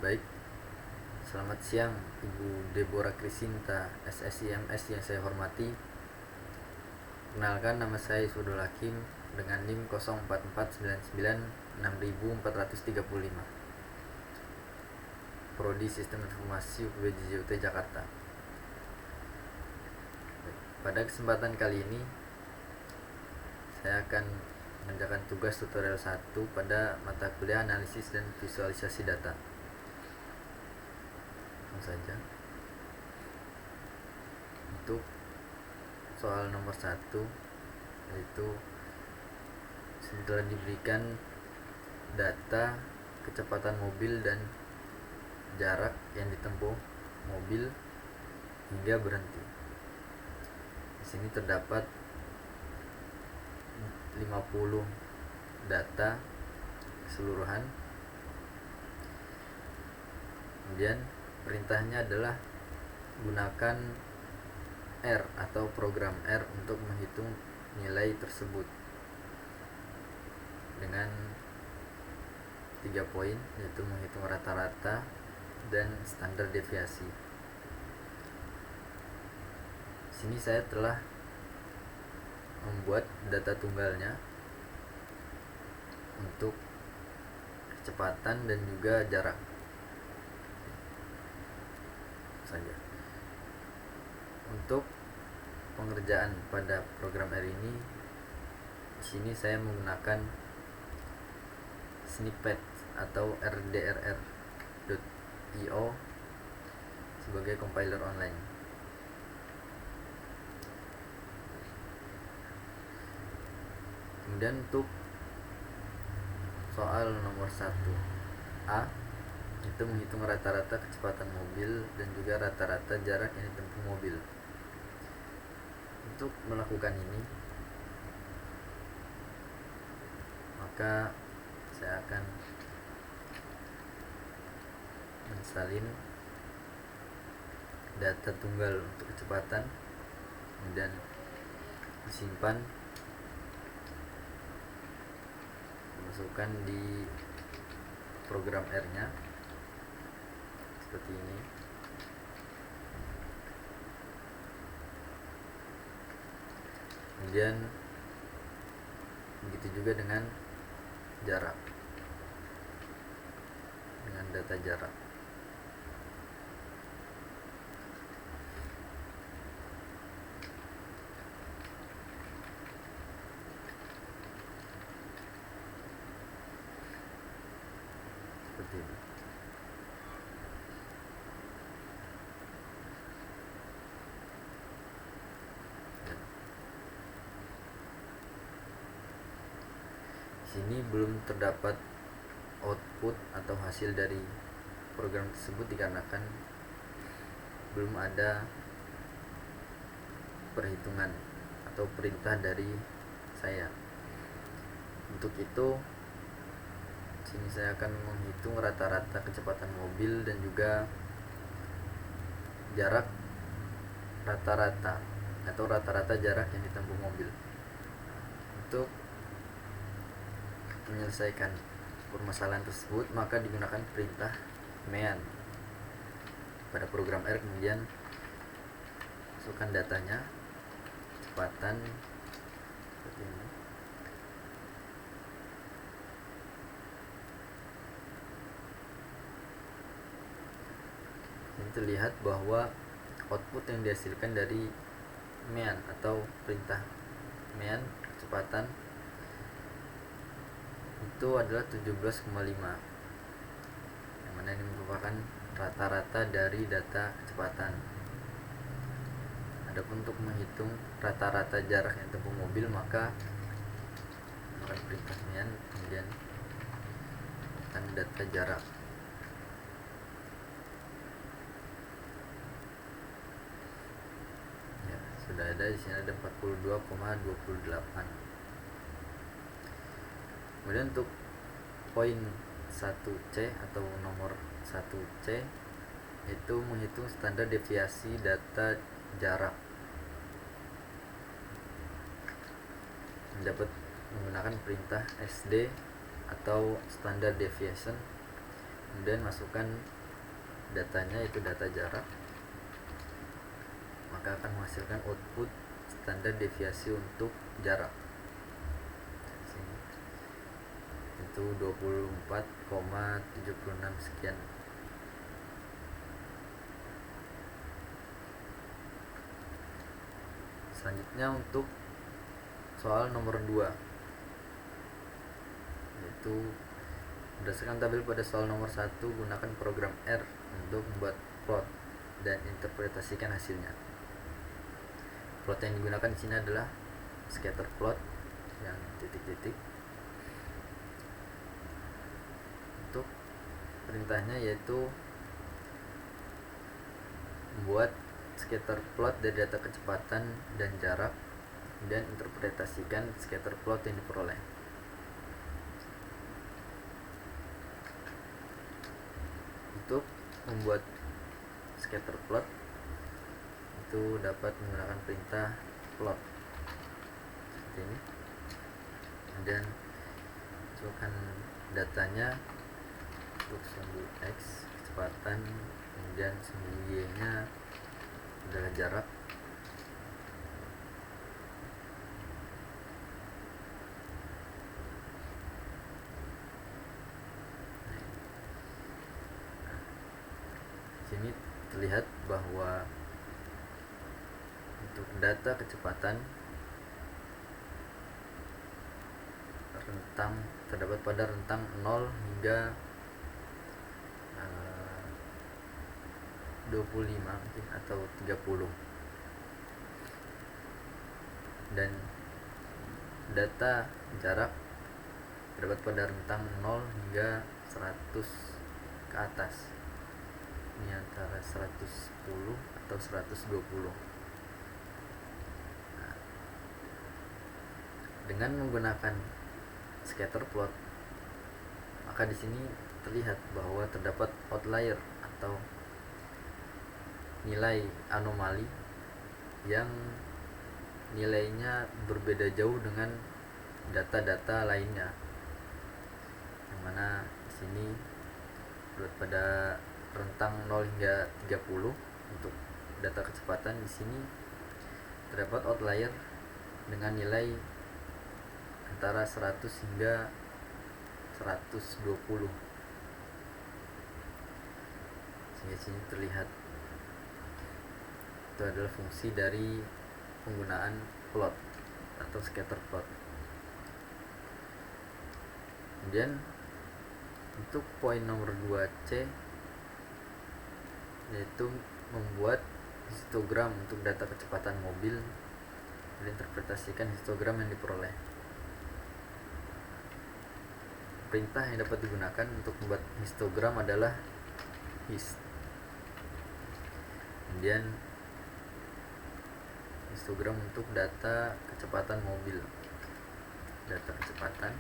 Baik, selamat siang Ibu Deborah Krisinta, SSIMS yang saya hormati. Kenalkan, nama saya Sudul Hakim dengan NIM 0449960435, Prodi Sistem Informasi UPB JJUT Jakarta. Baik, pada kesempatan kali ini saya akan mengerjakan tugas tutorial 1 pada mata kuliah analisis dan visualisasi data. Saja untuk soal nomor 1, yaitu setelah diberikan data kecepatan mobil dan jarak yang ditempuh mobil hingga berhenti. Di sini terdapat 50 data keseluruhan. Kemudian perintahnya adalah gunakan R atau program R untuk menghitung nilai tersebut dengan 3 poin, yaitu menghitung rata-rata dan standar deviasi. Sini saya telah membuat data tunggalnya untuk kecepatan dan juga jarak saja. Untuk pengerjaan pada program R ini, di sini saya menggunakan snippet atau rdrr.io sebagai compiler online. Kemudian untuk soal nomor 1A, itu menghitung rata-rata kecepatan mobil dan juga rata-rata jarak yang ditempuh mobil. Untuk melakukan ini, maka saya akan mensalin data tunggal untuk kecepatan, kemudian disimpan, masukkan di program R-nya seperti ini. Kemudian begitu juga dengan jarak, dengan data jarak. Seperti ini. Sini belum terdapat output atau hasil dari program tersebut dikarenakan belum ada perhitungan atau perintah dari saya. Untuk itu, sini saya akan menghitung rata-rata kecepatan mobil dan juga jarak rata-rata atau rata-rata jarak yang ditempuh mobil. Untuk menyelesaikan permasalahan tersebut, maka digunakan perintah mean pada program R. Kemudian masukkan datanya, kecepatan seperti ini. Ini terlihat bahwa output yang dihasilkan dari mean atau perintah mean kecepatan itu adalah 17,5, yang mana ini merupakan rata-rata dari data kecepatan. Adapun untuk menghitung rata-rata jarak yang ditempuh mobil, maka menggunakan perintah mean, kemudian akan data jarak. Ya, sudah ada di sini, ada 42,28. Kemudian untuk poin 1C atau nomor 1C, itu menghitung standar deviasi data jarak. Dapat menggunakan perintah SD atau standard deviation kemudian masukkan datanya, itu data jarak, maka akan menghasilkan output standar deviasi untuk jarak. Sini itu 24,76 sekian. Selanjutnya untuk soal nomor 2, yaitu berdasarkan tabel pada soal nomor 1, gunakan program R untuk membuat plot dan interpretasikan hasilnya. Plot yang digunakan di sini adalah scatter plot yang titik-titik. Untuk perintahnya yaitu membuat scatter plot dari data kecepatan dan jarak, dan interpretasikan scatter plot yang diperoleh. Untuk membuat scatter plot itu dapat menggunakan perintah plot seperti ini, dan masukkan datanya untuk sumbu X kecepatan, kemudian sumbu Y nya adalah jarak. Sini terlihat bahwa untuk data kecepatan rentang terdapat pada rentang 0 hingga 25 mungkin atau 30, dan data jarak terdapat pada rentang 0 hingga 100 ke atas. Ini antara 110 atau 120. Nah, dengan menggunakan scatter plot, maka di sini terlihat bahwa terdapat outlier atau nilai anomali yang nilainya berbeda jauh dengan data-data lainnya, yang mana di sini pada rentang 0 hingga 30 untuk data kecepatan, di sini terdapat outlier dengan nilai antara 100 hingga 120. Sehingga sini terlihat itu adalah fungsi dari penggunaan plot atau scatter plot. Kemudian untuk poin nomor 2C, yaitu membuat histogram untuk data kecepatan mobil dan interpretasikan histogram yang diperoleh. Perintah yang dapat digunakan untuk membuat histogram adalah hist. Kemudian histogram untuk data kecepatan mobil, data kecepatan,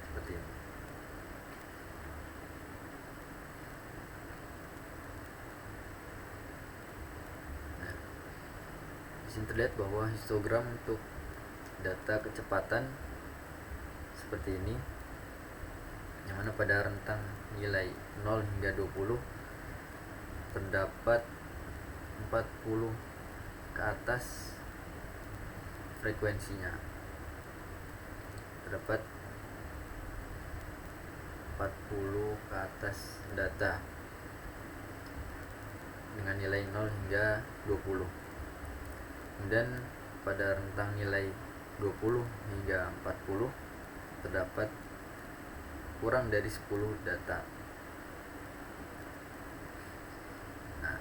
seperti ini. Nah, di sini terlihat bahwa histogram untuk data kecepatan seperti ini, yang mana pada rentang nilai 0 hingga 20 terdapat 40 ke atas frekuensinya, terdapat 40 ke atas data dengan nilai 0 hingga 20. Kemudian pada rentang nilai 20 hingga 40 terdapat kurang dari 10 data. Nah,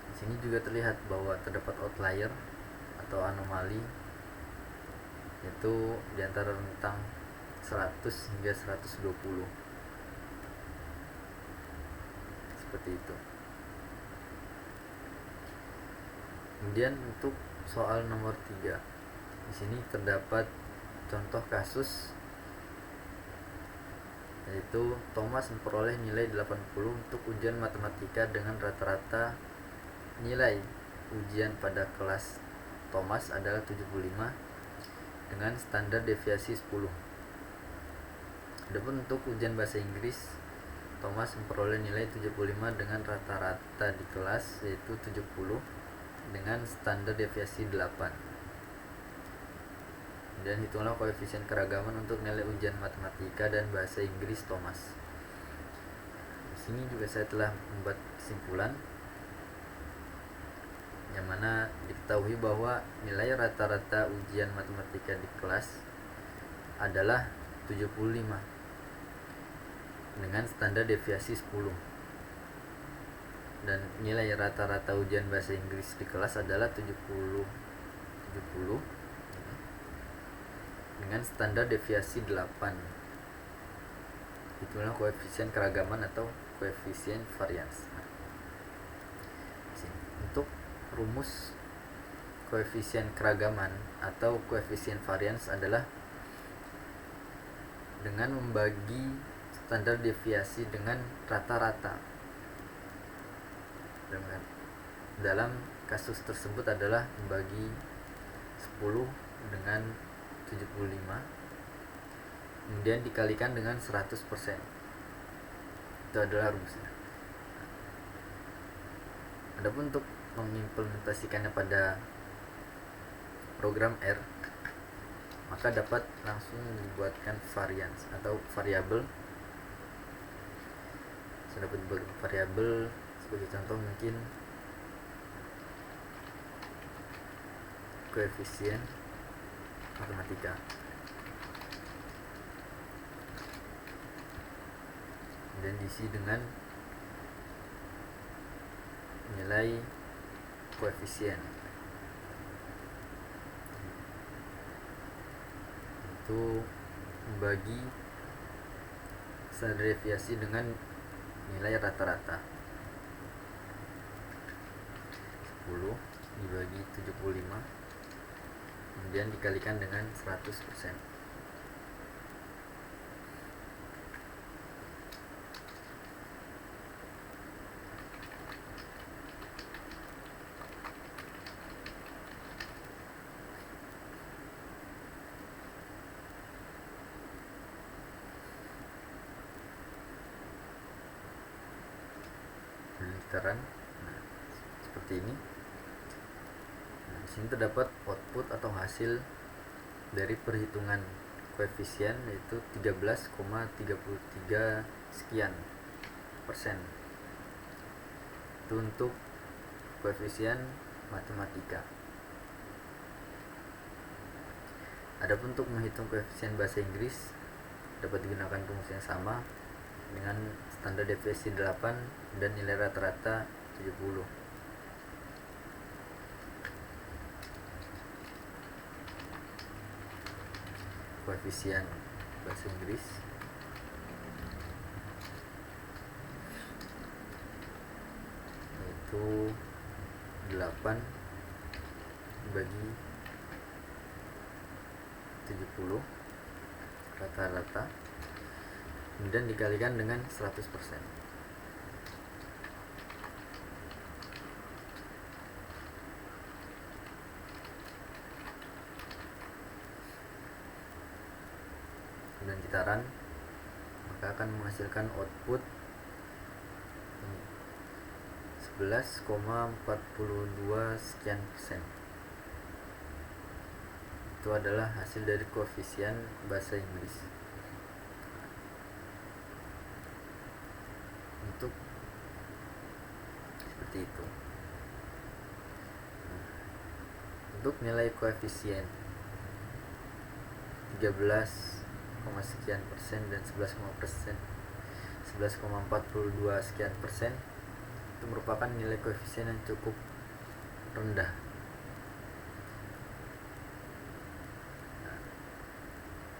di sini juga terlihat bahwa terdapat outlier atau anomali, yaitu di antara rentang 100 hingga 120. Seperti itu. Kemudian untuk soal nomor 3, di sini terdapat contoh kasus, yaitu Thomas memperoleh nilai 80 untuk ujian matematika dengan rata-rata nilai ujian pada kelas Thomas adalah 75, dengan standar deviasi 10. Adapun untuk ujian bahasa Inggris, Thomas memperoleh nilai 75 dengan rata-rata di kelas yaitu 70 dengan standar deviasi 8. Dan hitunglah koefisien keragaman untuk nilai ujian matematika dan bahasa Inggris Thomas. Di sini juga saya telah membuat kesimpulan yang mana diketahui bahwa nilai rata-rata ujian matematika di kelas adalah 75 dengan standar deviasi 10, dan nilai rata-rata ujian bahasa Inggris di kelas adalah 70 dengan standar deviasi 8. Itulah koefisien keragaman atau koefisien varians. Untuk rumus koefisien keragaman atau koefisien varians adalah dengan membagi standar deviasi dengan rata-rata. Dalam kasus tersebut adalah membagi 10 dengan 75 kemudian dikalikan dengan 100%. Itu adalah rumusnya. Adapun untuk mengimplementasikannya pada program R, maka dapat langsung dibuatkan varians atau variabel. Saya dapat buat variabel sebagai contoh mungkin koefisien matematika. Dan diisi dengan nilai koefisien. Itu membagi standar deviasi dengan nilai rata-rata. 10 dibagi 75 kemudian dikalikan dengan 100%. Literan seperti ini. Di sini terdapat output atau hasil dari perhitungan koefisien yaitu 13,33 sekian persen. Itu untuk koefisien matematika. Adapun untuk menghitung koefisien bahasa Inggris dapat digunakan rumus yang sama dengan standar deviasi 8 dan nilai rata-rata 70. Koefisien bahasa Inggris yaitu 8 bagi 70 rata-rata kemudian dikalikan dengan 100%. Dan gitaran maka akan menghasilkan output 11,42 sekian persen. Itu adalah hasil dari koefisien bahasa Inggris. Untuk seperti itu. Untuk nilai koefisien 13, sekian persen dan 11,42 sekian persen itu merupakan nilai koefisien yang cukup rendah.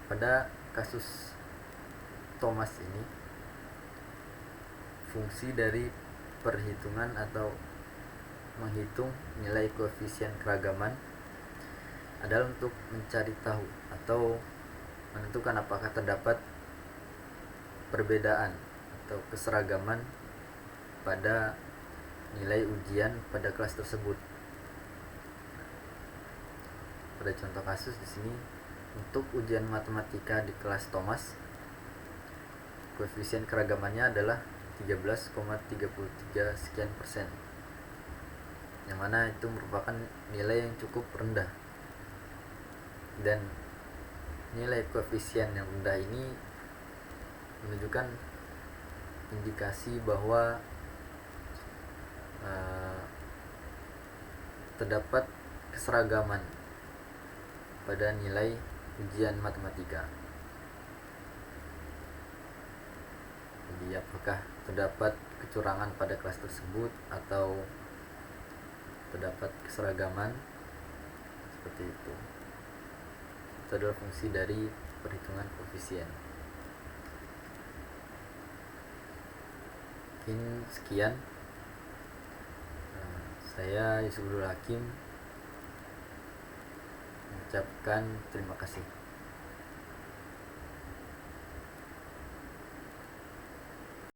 Pada kasus Thomas ini, fungsi dari perhitungan atau menghitung nilai koefisien keragaman adalah untuk mencari tahu atau menentukan apakah terdapat perbedaan atau keseragaman pada nilai ujian pada kelas tersebut. Pada contoh kasus di sini Untuk ujian matematika di kelas Thomas, koefisien keragamannya adalah 13,33 sekian persen, yang mana itu merupakan nilai yang cukup rendah. Dan nilai koefisien yang rendah ini menunjukkan indikasi bahwa terdapat keseragaman pada nilai ujian matematika. Jadi apakah terdapat kecurangan pada kelas tersebut atau terdapat keseragaman, seperti itu. Itu adalah fungsi dari perhitungan koefisien. Mungkin sekian. Saya Yusuf Abdul Hakim mengucapkan terima kasih.